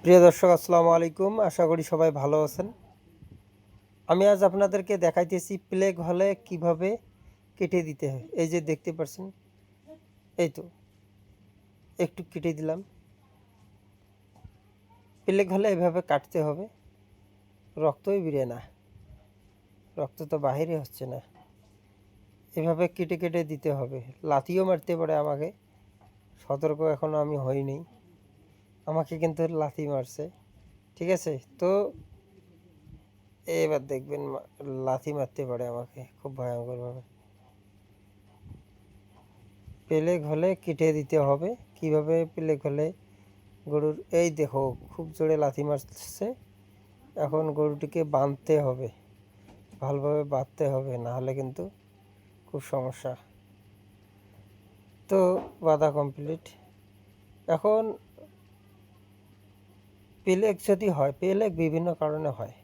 প্রিয় দর্শক, আসসালামু আলাইকুম। আশা করি সবাই ভালো আছেন। আমি আজ আপনাদেরকে দেখাইতেছি প্লেগ হলে কিভাবে কেটে দিতে হয়। এই যে দেখতে পাচ্ছেন, এই তো একটু কেটে দিলাম। প্লেগ হলে এভাবে কাটতে হবে, রক্তই বেরিয়ে না, রক্ত তো বাহিরে হচ্ছে না। এভাবে কেটে কেটে দিতে হবে। লাথিও মারতে পারে আমাকে, সতর্ক এখনও আমি হইনি। আমাকে কিন্তু লাথি মারছে, ঠিক আছে। তো এবার দেখবেন লাথি মারতে পারে আমাকে খুব ভয়ঙ্করভাবে। প্লেগ হলে কেটে দিতে হবে। কিভাবে প্লেগ হলে গরুর, এই দেখো খুব জোরে লাথি মারছে। এখন গরুটিকে বাঁধতে হবে, ভালোভাবে বাঁধতে হবে, না হলে কিন্তু খুব সমস্যা। তো বাঁধা কমপ্লিট। এখন প্লেগ যদি হয়, প্লেগ বিভিন্ন কারণে হয়,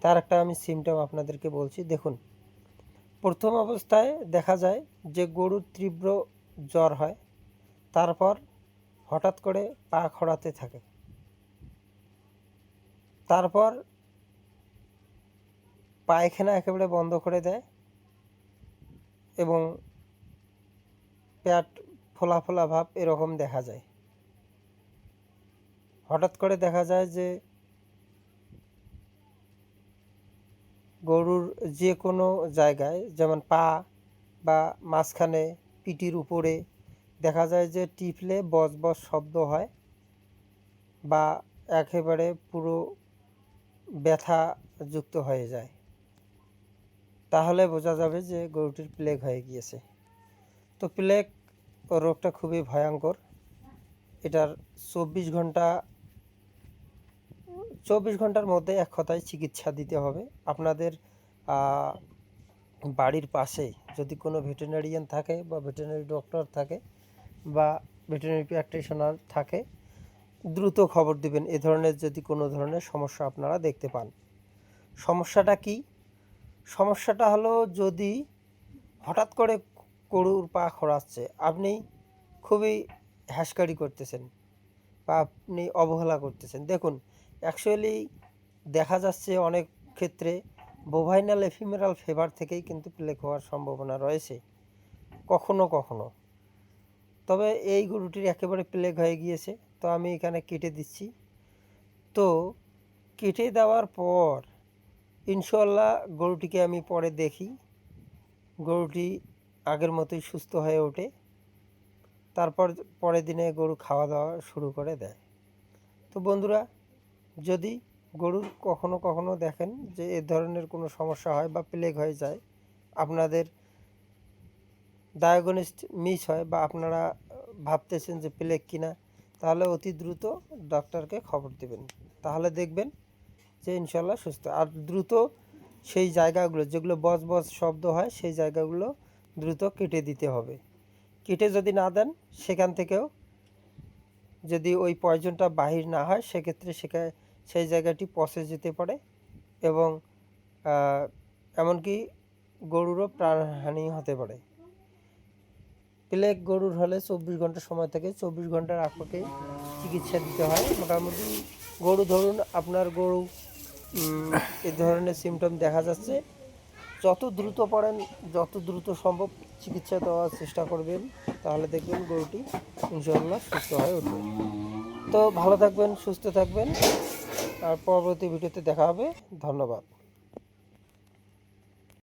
তার একটা আমি সিমটম আপনাদেরকে বলছি। দেখুন, প্রথম অবস্থায় দেখা যায় যে গরুর তীব্র জ্বর হয়, তারপর হঠাৎ করে পা খোঁড়াতে থাকে, তারপর পায়খানা একেবারে বন্ধ করে দেয় এবং পেট ফোলা ফোলা ভাব এরকম দেখা যায়। হঠাৎ করে দেখা যায় যে গরুর যে কোনো জায়গায়, যেমন পা বা মাঝখানে, পিঠির উপরে দেখা যায় যে টিপলে বজ বজ শব্দ হয় বা একেবারে পুরো ব্যথা যুক্ত হয়ে যায়। তাহলে বোঝা যাবে যে গরুটির প্লেগ হয়ে গিয়েছে। তো প্লেগ রোগটা খুবই ভয়ঙ্কর। এটার 24 ঘন্টার মধ্যে এক কথায় চিকিৎসা দিতে হবে। আপনাদের বাড়ির পাশে যদি কোনো ভেটেরিনারিয়ান থাকে বা ভেটেরিনারি ডক্টর থাকে বা ভেটেরিনারি প্র্যাকটিশনার থাকে, দ্রুত খবর দিবেন এ ধরনের যদি কোনো ধরনের সমস্যা আপনারা দেখতে পান। সমস্যাটা কি? সমস্যাটা হলো, যদি হঠাৎ করে গরুর পা খোঁড়াচ্ছে, আপনি খুবই হ্যাঁসকারি করতেছেন বা আপনি অবহেলা করতেছেন। দেখুন, অ্যাকচুয়ালি দেখা যাচ্ছে অনেক ক্ষেত্রে বোভাইনাল এফিমেরাল ফেভার থেকেই কিন্তু প্লেগ হওয়ার সম্ভাবনা রয়েছে কখনো কখনো। তবে এই গরুটির একেবারে প্লেগ হয়ে গিয়েছে, তো আমি এখানে কেটে দিচ্ছি। তো কেটে দেওয়ার পর ইনশাল্লাহ গরুটিকে আমি পরে দেখি, গরুটি আগের মতোই সুস্থ হয়ে ওঠে। তারপর পরের দিনে গরু খাওয়া দাওয়া শুরু করে দেয়। তো বন্ধুরা, যদি গরুর কখনো কখনো দেখেন যে এ ধরনের কোনো সমস্যা হয় বা প্লেগ হয়ে যায়, আপনাদের ডায়াগনোস্ট মিস হয় বা আপনারা ভাবতেছেন যে প্লেগ কিনা, তাহলে অতি দ্রুত ডক্টরকে খবর দেবেন। তাহলে দেখবেন যে ইনশাল্লাহ সুস্থ। আর দ্রুত সেই জায়গাগুলো যেগুলো বজ বজ শব্দ হয়, সেই জায়গাগুলো দ্রুত কেটে দিতে হবে। কেটে যদি না দেন, সেখান থেকেও যদি ওই পয়জনটা বাহির না হয়, সেক্ষেত্রে সেই জায়গাটি পচে যেতে পারে এবং এমনকি গরুরও প্রাণহানি হতে পারে। প্লেগ গরুর হলে 24 ঘন্টা সময় থেকে 24 ঘন্টার আগে চিকিৎসা দিতে হয়। মোটামুটি গরু, ধরুন আপনার গরু এ ধরনের সিমটম দেখা যাচ্ছে, যত দ্রুত পারেন, যত দ্রুত সম্ভব চিকিৎসা দেওয়ার চেষ্টা করবেন, তাহলে দেখবেন গরুটি ইনশাআল্লাহ সুস্থ হয়ে উঠবে। তো ভালো থাকবেন, সুস্থ থাকবেন, আর পরবর্তী ভিডিওতে দেখা হবে। ধন্যবাদ।